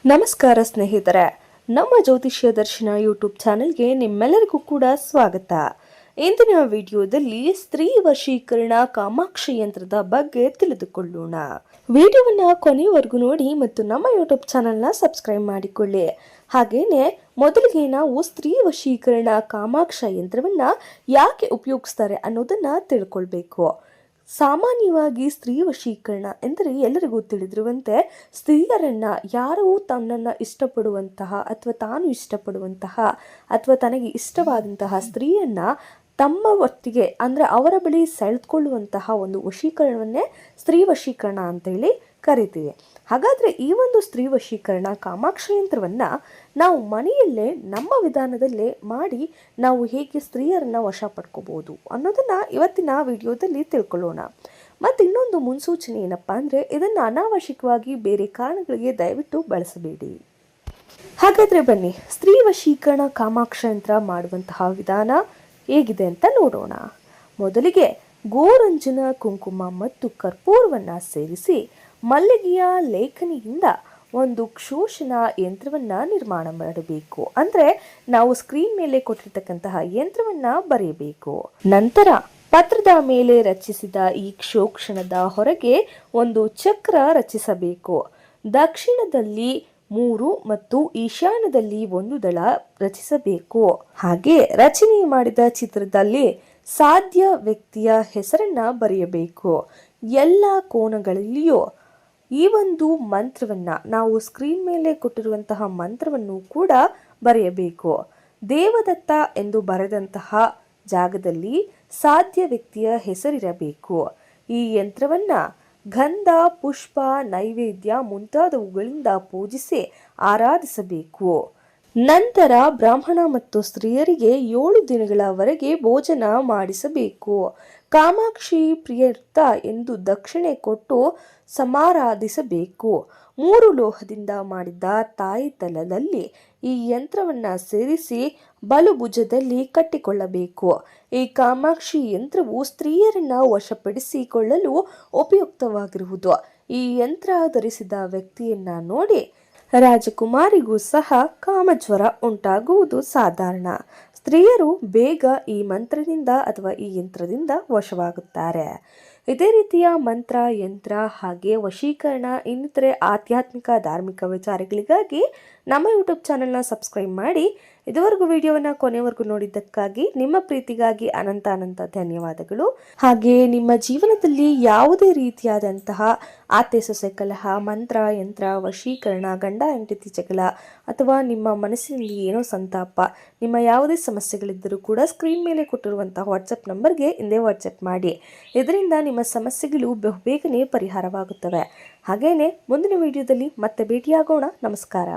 ನಮಸ್ಕಾರ ಸ್ನೇಹಿತರೆ, ನಮ್ಮ ಜ್ಯೋತಿಷ್ಯ ದರ್ಶನ ಯೂಟ್ಯೂಬ್ ಚಾನೆಲ್ಗೆ ನಿಮ್ಮೆಲ್ಲರಿಗೂ ಕೂಡ ಸ್ವಾಗತ. ಇಂದಿನ ವಿಡಿಯೋದಲ್ಲಿ ಸ್ತ್ರೀ ವಶೀಕರಣ ಕಾಮಾಕ್ಷಿ ಯಂತ್ರದ ಬಗ್ಗೆ ತಿಳಿದುಕೊಳ್ಳೋಣ. ವಿಡಿಯೋವನ್ನ ಕೊನೆಯವರೆಗೂ ನೋಡಿ ಮತ್ತು ನಮ್ಮ ಯೂಟ್ಯೂಬ್ ಚಾನೆಲ್ನ ಸಬ್ಸ್ಕ್ರೈಬ್ ಮಾಡಿಕೊಳ್ಳಿ. ಹಾಗೇನೆ ಮೊದಲಿಗೆ ನಾವು ಸ್ತ್ರೀ ವಶೀಕರಣ ಕಾಮಾಕ್ಷ ಯಂತ್ರವನ್ನ ಯಾಕೆ ಉಪಯೋಗಿಸ್ತಾರೆ ಅನ್ನೋದನ್ನ ತಿಳ್ಕೊಳ್ಬೇಕು. ಸಾಮಾನ್ಯವಾಗಿ ಸ್ತ್ರೀ ವಶೀಕರಣ ಎಂದರೆ ಎಲ್ಲರಿಗೂ ತಿಳಿದಿರುವಂತೆ ಸ್ತ್ರೀಯರನ್ನ ಯಾರು ತನ್ನನ್ನು ಇಷ್ಟಪಡುವಂತಹ ಅಥವಾ ತಾನು ಇಷ್ಟಪಡುವಂತಹ ಅಥವಾ ತನಗೆ ಇಷ್ಟವಾದಂತಹ ಸ್ತ್ರೀಯನ್ನ ತಮ್ಮ ಒಟ್ಟಿಗೆ ಅಂದರೆ ಅವರ ಬಳಿ ಸೆಳೆದುಕೊಳ್ಳುವಂತಹ ಒಂದು ವಶೀಕರಣವನ್ನೇ ಸ್ತ್ರೀ ವಶೀಕರಣ ಅಂತೇಳಿ ಕರಿತೀವಿ. ಹಾಗಾದರೆ ಈ ಒಂದು ಸ್ತ್ರೀ ವಶೀಕರಣ ಕಾಮಾಕ್ಷ ಯಂತ್ರವನ್ನು ನಾವು ಮನೆಯಲ್ಲೇ ನಮ್ಮ ವಿಧಾನದಲ್ಲೇ ಮಾಡಿ ನಾವು ಹೇಗೆ ಸ್ತ್ರೀಯರನ್ನು ವಶ ಪಡ್ಕೋಬೋದು ಅನ್ನೋದನ್ನು ಇವತ್ತಿನ ವಿಡಿಯೋದಲ್ಲಿ ತಿಳ್ಕೊಳ್ಳೋಣ. ಮತ್ತು ಇನ್ನೊಂದು ಮುನ್ಸೂಚನೆ ಏನಪ್ಪ ಅಂದರೆ ಇದನ್ನು ಅನಾವಶ್ಯಕವಾಗಿ ಬೇರೆ ಕಾರಣಗಳಿಗೆ ದಯವಿಟ್ಟು ಬಳಸಬೇಡಿ. ಹಾಗಾದರೆ ಬನ್ನಿ, ಸ್ತ್ರೀ ವಶೀಕರಣ ಕಾಮಾಕ್ಷ ಯಂತ್ರ ಮಾಡುವಂತಹ ವಿಧಾನ ಹೇಗಿದೆ ಅಂತ ನೋಡೋಣ. ಮೊದಲಿಗೆ ಗೋರಂಜನ ಕುಂಕುಮ ಮತ್ತು ಕರ್ಪೂರವನ್ನು ಸೇರಿಸಿ ಮಲ್ಲಿಗೆಯ ಲೇಖನಿಯಿಂದ ಒಂದು ಕ್ಷೋಷಣ ಯಂತ್ರವನ್ನು ನಿರ್ಮಾಣ ಮಾಡಬೇಕು. ಅಂದರೆ ನಾವು ಸ್ಕ್ರೀನ್ ಮೇಲೆ ಕೊಟ್ಟಿರ್ತಕ್ಕಂತಹ ಯಂತ್ರವನ್ನು ಬರೆಯಬೇಕು. ನಂತರ ಪತ್ರದ ಮೇಲೆ ರಚಿಸಿದ ಈ ಕ್ಷೋಕ್ಷಣದ ಹೊರಗೆ ಒಂದು ಚಕ್ರ ರಚಿಸಬೇಕು. ದಕ್ಷಿಣದಲ್ಲಿ 3 ಮತ್ತು ಈಶಾನ್ಯದಲ್ಲಿ 1 ದಳ ರಚಿಸಬೇಕು. ಹಾಗೆ ರಚನೆ ಮಾಡಿದ ಚಿತ್ರದಲ್ಲಿ ಸಾಧ್ಯ ವ್ಯಕ್ತಿಯ ಹೆಸರನ್ನ ಬರೆಯಬೇಕು. ಎಲ್ಲ ಕೋನಗಳಲ್ಲಿಯೂ ಈ ಒಂದು ಮಂತ್ರವನ್ನ ನಾವು ಸ್ಕ್ರೀನ್ ಮೇಲೆ ಕೊಟ್ಟಿರುವಂತಹ ಮಂತ್ರವನ್ನು ಕೂಡ ಬರೆಯಬೇಕು. ದೇವದತ್ತ ಎಂದು ಬರೆದಂತಹ ಜಾಗದಲ್ಲಿ ಸಾಧ್ಯ ವ್ಯಕ್ತಿಯ ಹೆಸರಿರಬೇಕು. ಈ ಯಂತ್ರವನ್ನ ಗಂಧ, ಪುಷ್ಪ, ನೈವೇದ್ಯ ಮುಂತಾದವುಗಳಿಂದ ಪೂಜಿಸಿ ಆರಾಧಿಸಬೇಕು. ನಂತರ ಬ್ರಾಹ್ಮಣ ಮತ್ತು ಸ್ತ್ರೀಯರಿಗೆ 7 ದಿನಗಳವರೆಗೆ ಭೋಜನ ಮಾಡಿಸಬೇಕು. ಕಾಮಾಕ್ಷಿ ಪ್ರಿಯರ್ಥ ಎಂದು ದಕ್ಷಿಣೆ ಕೊಟ್ಟು ಸಮಾರಾಧಿಸಬೇಕು. 3 ಲೋಹದಿಂದ ಮಾಡಿದ ತಾಯಿತಲದಲ್ಲಿ ಈ ಯಂತ್ರವನ್ನು ಸೇರಿಸಿ ಬಲುಭುಜದಲ್ಲಿ ಕಟ್ಟಿಕೊಳ್ಳಬೇಕು. ಈ ಕಾಮಾಕ್ಷಿ ಯಂತ್ರವು ಸ್ತ್ರೀಯರನ್ನ ವಶಪಡಿಸಿಕೊಳ್ಳಲು ಉಪಯುಕ್ತವಾಗಿರುವುದು. ಈ ಯಂತ್ರ ಧರಿಸಿದ ವ್ಯಕ್ತಿಯನ್ನ ನೋಡಿ ರಾಜಕುಮಾರಿಗೂ ಸಹ ಕಾಮಜ್ವರ ಉಂಟಾಗುವುದು ಸಾಧಾರಣ. ಸ್ತ್ರೀಯರು ಬೇಗ ಈ ಮಂತ್ರದಿಂದ ಅಥವಾ ಈ ಯಂತ್ರದಿಂದ ವಶವಾಗುತ್ತಾರೆ. ಇದೇ ರೀತಿಯ ಮಂತ್ರ, ಯಂತ್ರ ಹಾಗೆ ವಶೀಕರಣ ಇನ್ನಿತರೆ ಆಧ್ಯಾತ್ಮಿಕ ಧಾರ್ಮಿಕ ವಿಚಾರಗಳಿಗಾಗಿ ನಮ್ಮ ಯೂಟ್ಯೂಬ್ ಚಾನೆಲ್ನ ಸಬ್ಸ್ಕ್ರೈಬ್ ಮಾಡಿ. ಇದುವರೆಗೂ ವಿಡಿಯೋವನ್ನು ಕೊನೆವರೆಗೂ ನೋಡಿದ್ದಕ್ಕಾಗಿ ನಿಮ್ಮ ಪ್ರೀತಿಗಾಗಿ ಅನಂತ ಧನ್ಯವಾದಗಳು. ಹಾಗೆ ನಿಮ್ಮ ಜೀವನದಲ್ಲಿ ಯಾವುದೇ ರೀತಿಯಾದಂತಹ ಆತೆ ಸೊಸೆ ಕಲಹ, ಮಂತ್ರ, ಯಂತ್ರ, ವಶೀಕರಣ, ಗಂಡ ಹೆಂಡತಿ ಜಗಳ ಅಥವಾ ನಿಮ್ಮ ಮನಸ್ಸಿನಲ್ಲಿ ಏನೋ ಸಂತಾಪ, ನಿಮ್ಮ ಯಾವುದೇ ಸಮಸ್ಯೆಗಳಿದ್ದರೂ ಕೂಡ ಸ್ಕ್ರೀನ್ ಮೇಲೆ ಕೊಟ್ಟಿರುವಂತಹ ವಾಟ್ಸಪ್ ನಂಬರ್ಗೆ ಹಿಂದೆ ವಾಟ್ಸಪ್ ಮಾಡಿ. ಇದರಿಂದ ನಿಮ್ಮ ಸಮಸ್ಯೆಗಳು ಬಹುಬೇಗನೆ ಪರಿಹಾರವಾಗುತ್ತವೆ. ಹಾಗೇನೆ ಮುಂದಿನ ವಿಡಿಯೋದಲ್ಲಿ ಮತ್ತೆ ಭೇಟಿಯಾಗೋಣ. ನಮಸ್ಕಾರ.